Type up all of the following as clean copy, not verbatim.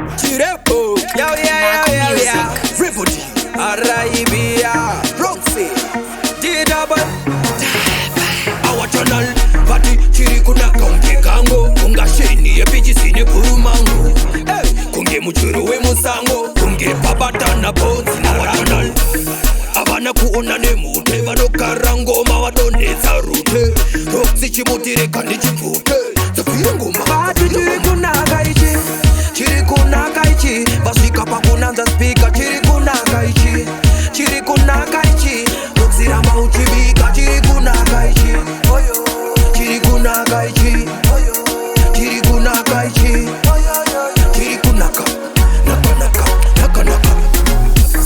Chirepo, yeah. Ripple, Arabia, Roxy, D-Double, our channel, Pati, Chirikuna, Kongi Kango, Kunga Sheni, a Pijisine Purumango, Kunge Muchuru, Musango, Kunge Pabatana Bones in our channel. Avana kuona nemu, Tevano Karango, Mawadone, Zarute, Roxy Chimutire, Kandichipute, the Fianguma, Pati, Chirikuna, Gaichi. Chirikuna kaichi, basika pakunanza speaker. Chirikuna kaichi, chirikuna kaichi, Roxira mauchibika. Chirikuna kaichi, oyo. Chirikuna kaichi, oyo. Chirikuna kaichi, chirikuna ka, naka.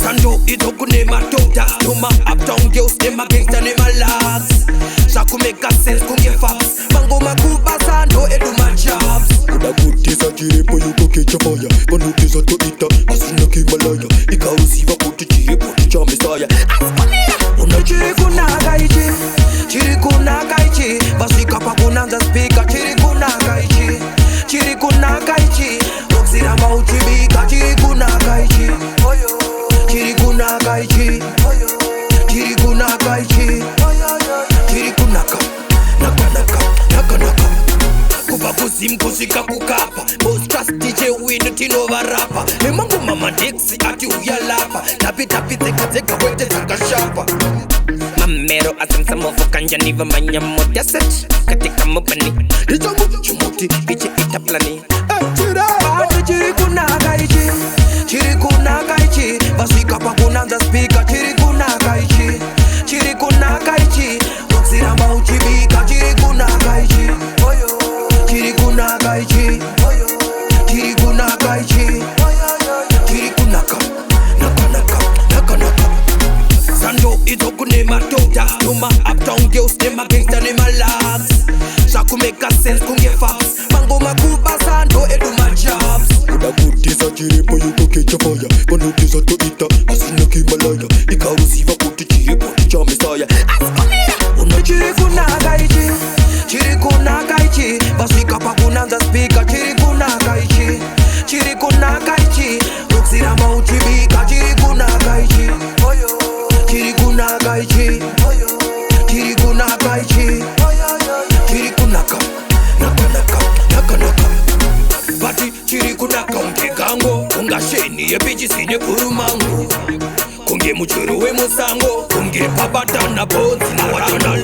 Sanjo itokune matota, tuma uptown girls nema gangsta nema lags. Shaku make a sense kunge faps, mango makuba sando edu my jobs. Unakutiza chirepo yuko kechapaya, panutiza toita, asina kimalaya, ikausiva kuti chirepo cha mesaya. Chirikuna kaichi, chirikuna kaichi, basika pakunanza speaker. Chirikuna kaichi, chirikuna kaichi, Roxira mauchibika. Chirikuna kaichi, oyo. Chirikuna kaichi, oyo. Chirikuna kaichi, chirikuna ka, naka. Kuba kusim kusika kukapa, boss trust DJ win tino varapa. Emangu mama Dixie ati uyalapa, tapi teka wete taka shapa. Mamero asansa mofo kanja niva manya moja set katika mubani Rijamu chumuti biche itaplani Chirikuna kaichi, chirikuna kaichi, basika pakunanza speaker. Chirikuna kaichi, chirikuna kaichi, Roxira mauchibika. Chirikuna kaichi, oyo. Chirikuna kaichi, oyo. Chirikuna kaichi, chirikuna ka, naka. Sanjo itokune matota, tuma uptown girls nema gangsta nema lags. Shaku make a sense kunge faps, mango makuba sando edu my jobs. Unakutiza chirepo yuko kechapaya, panutiza toita, asina kimalaya, ikausiva kuti chirepo cha mesaya. Chirikuna kaichi, chirikuna kaichi, basika pakunanza speaker. Chirikuna kaichi, chirikuna kaichi, Roxira mauchibika. Chirikuna kaichi, oyo. Chirikuna kaichi, oyo. Chirikuna kaichi, chirikuna ka, naka. Pati chirikuna konge kango, kunga sheni ye Pijisine Purumango, kunge muchuru musango, kunge pabatana bones in our channel.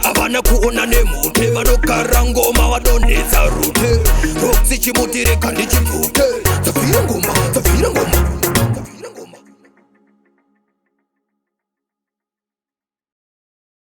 Avana kuona nemu, Tevano Karango, Mawadone Zarute, Roxy Chimutire Kandichipute, the Fianguma.